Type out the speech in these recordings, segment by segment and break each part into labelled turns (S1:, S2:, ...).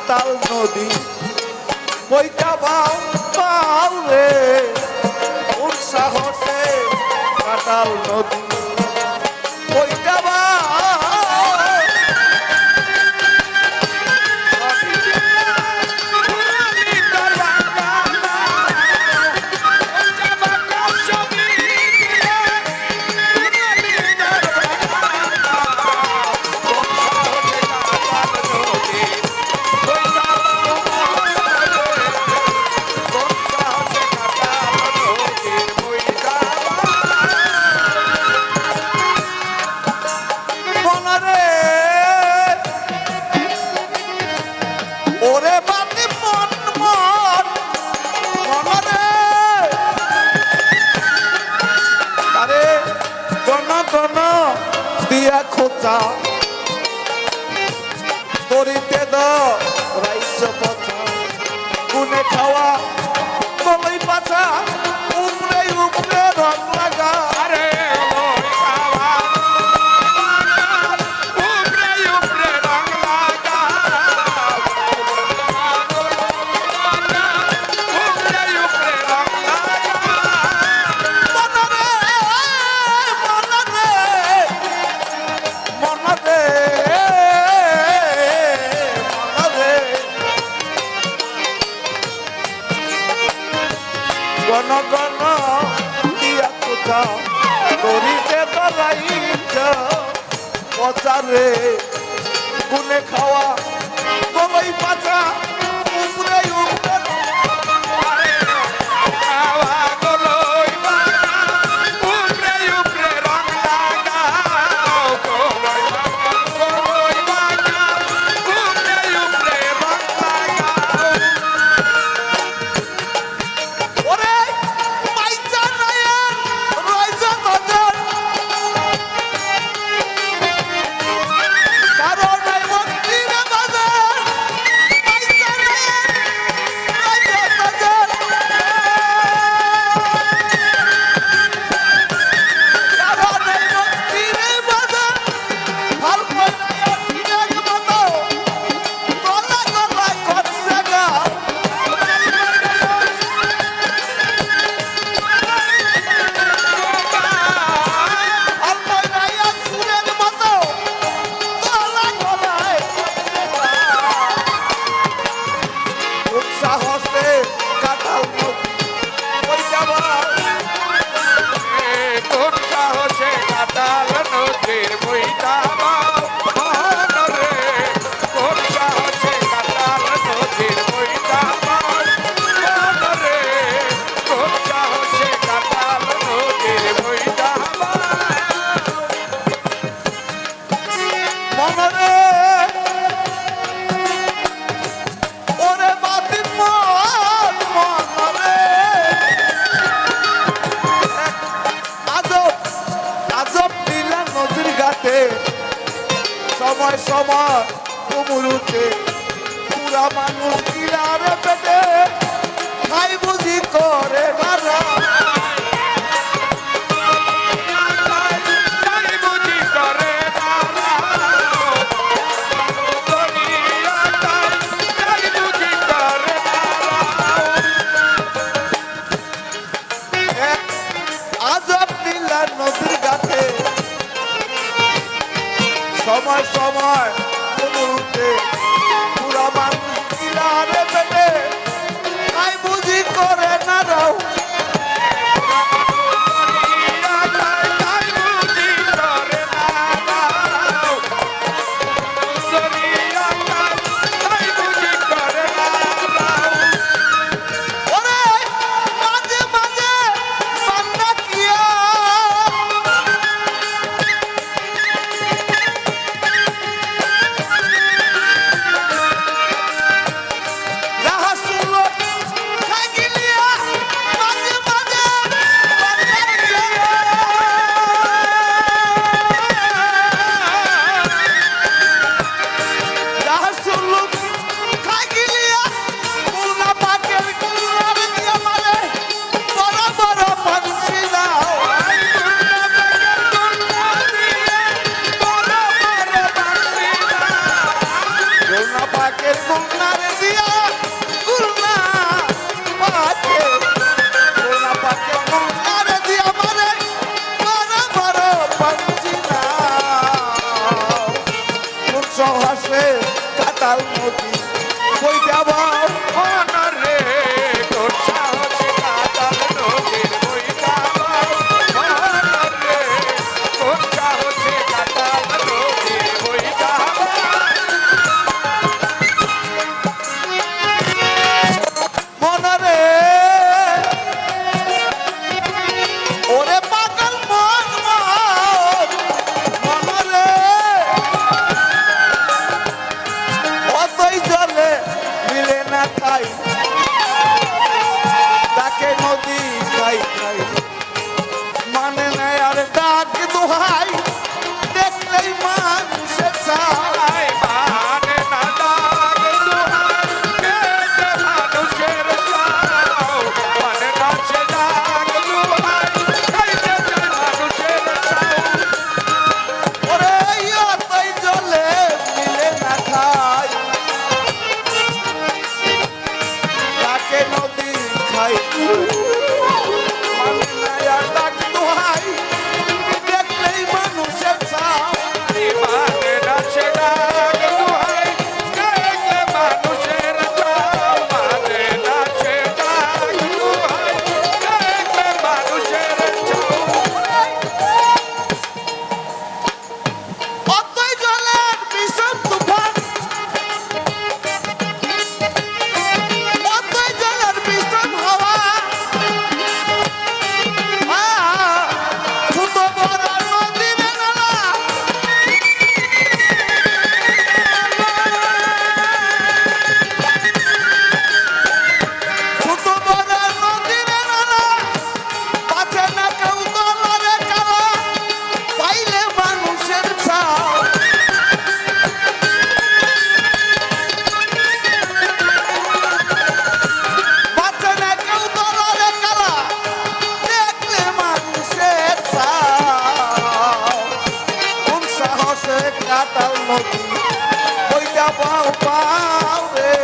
S1: কাটাল নদী বইটা বাউ বাউ রে কোন সাহসে কাটাল নদী বইটা বাউ দিয়া খোঁচা তরিতে রাইছ পথা গুনে খাওয়া কলই পাছা উপরে উপরে রং লাগা আরে গণ গণ দিয়া কোথা তরিতে রাইছ পচারে গুনে খাওয়া কলই পাছা উপরে উপরে সময় সময় কুমুরুতে পুরা মানুষ কিলারে পেটে খাই বুঝি করে মারা আজব নীলা নদীর ঘাটে সময় সময় কুমুরুতে পুরা মানুষ কিলারে পেটে নদী খাই মানে না আর ডাক দোহাই দেখলেই মানুষের চাও
S2: মানে না সে ডাক দোহাই দেখলে মানুষের চাও মানে না সে ডাক দোহাই দেখলে মানুষের চাও
S1: অতই জলের বিষম তুফান অতই জলের বিষম হাওয়া ছোট বড় নদীর নালা ছোট বড় নদীর নালা পাছে না কেউ তলারে কারা পাইলে মানুষের ছাও পাছে না কেউ তলারে কারা দেখলে মানুষের ছাও কোন সাহসে কাটাল নদী ওইটা পাও পাও রে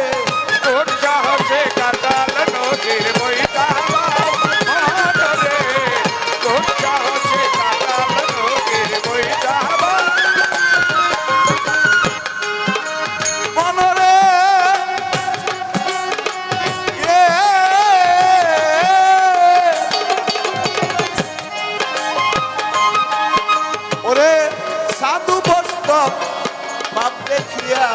S2: কোন সাহসে কাটাল নদীর বইটা রে কোন সাহসে কাটাল নদীর বইটা
S1: মনরে ওরে সাধু বস্তব বাপ দেখিয়া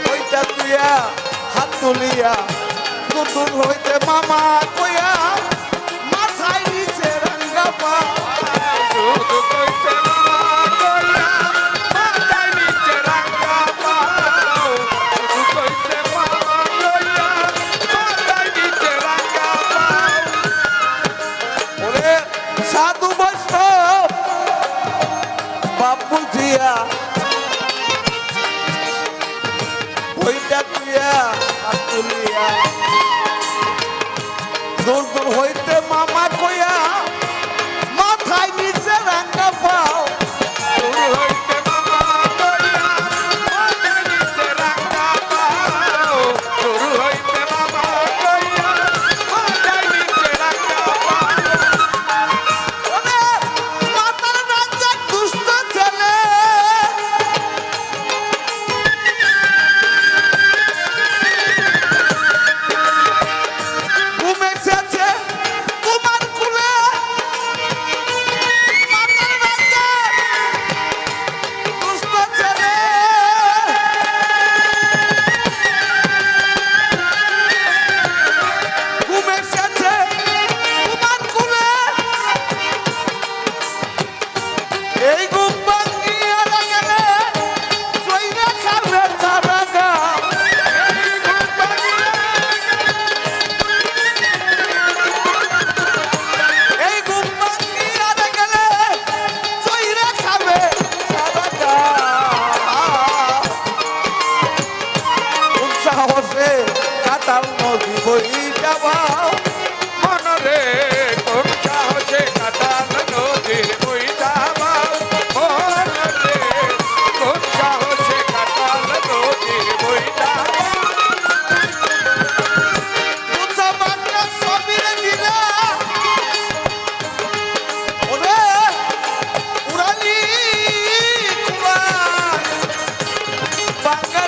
S1: ওইটা তুইয়া হাত তুলিয়া দুদুর হইতে মামা কইয়া মাথায় নিচে রাঙ্গা পা
S2: শুধু কইছে মামা কইয়া মাথায় নিচে রাঙ্গা পাও শুধু কইছে মামা কইয়া মাথায় নিচে রাঙ্গা পাও
S1: ওরে সাধু বৈষ্ণব বাপ বুঝিয়া ওইটা তুইয়া হাত তুলিয়া দূর দূর হইতে মামা কইয়া মাথায় নিচে রাঙ্গা পাও
S2: শুরু হইতে মামা কইয়া মাথায় নিচে রাঙ্গা পাও শুরু হইতে মামা কইয়া মাথায় নিচে রাঙ্গা পাও
S1: ওরে মাতার রাজ্যের দুষ্ট ছেলে ঘুমে এসেছে তোমার কুলে মাতার রাজ্যের দুষ্ট ছেলে ঘুমে এসেছে তোমার কুলে এই ঘুম ভাঙিয়া গেলে সইরা খাবে তারা গা এই ঘুম ভাঙিয়া গেলে সইরা খাবে তারা গা কোন সাহসে কাটাল নদী বই যাবাও
S2: মনরে কোন সাহসে কাটাল নদীর বইটা মনরে কোন সাহসে কাটাল নদীর বইটা
S1: মুসা বাংলা সবিরে দিলা ওরে উড়ালি কুরআন বাংলা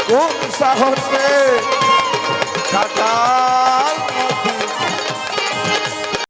S1: কোন সাহসে কাটাল